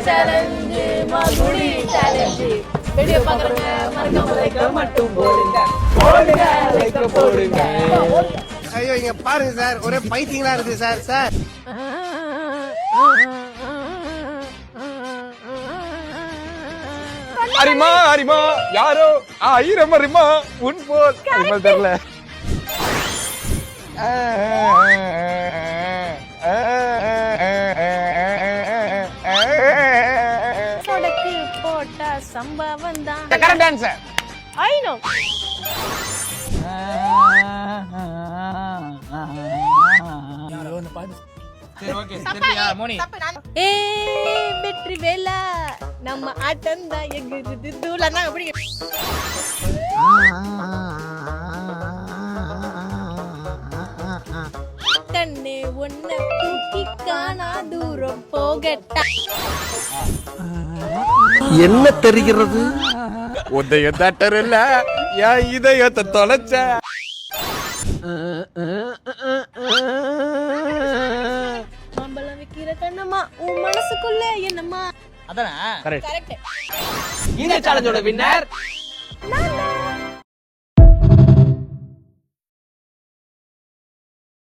challenge மகுடி challenge video பாக்குறங்க மறக்காம like மட்டும் போடுங்க போடுங்க லைக் போடுங்க ஐயோ இங்க பாருங்க சார் ஒரே பைத்தியங்களா இருக்கு சார் சார் அரிமா அரிமா யாரோ ஆயிரம் அரிமா உன் போல் அரிமா தெரியல சொடக்கு போட்ட சம்பவம் தான் கரெக்ட் ஆன்சர் ஐ நோ சரி ஓகே சரியா மோனி ஏ வெற்றி வேலா நம்ம ஆட்டம் தான் எங்குது தூள நான் அப்படி கண்ணே ஒன்ன தூக்கி காணா தூரம் போகட்டா என்ன தெரிகிறது உதய தட்டர் இல்ல என் இதயத்தை தொலைச்ச மாம்பழம் வைக்கிற கண்ணம்மா உன் மனசுக்குள்ள என்னம்மா அதானே கரெக்ட் இந்த சேலஞ்சோட வின்னர் நான்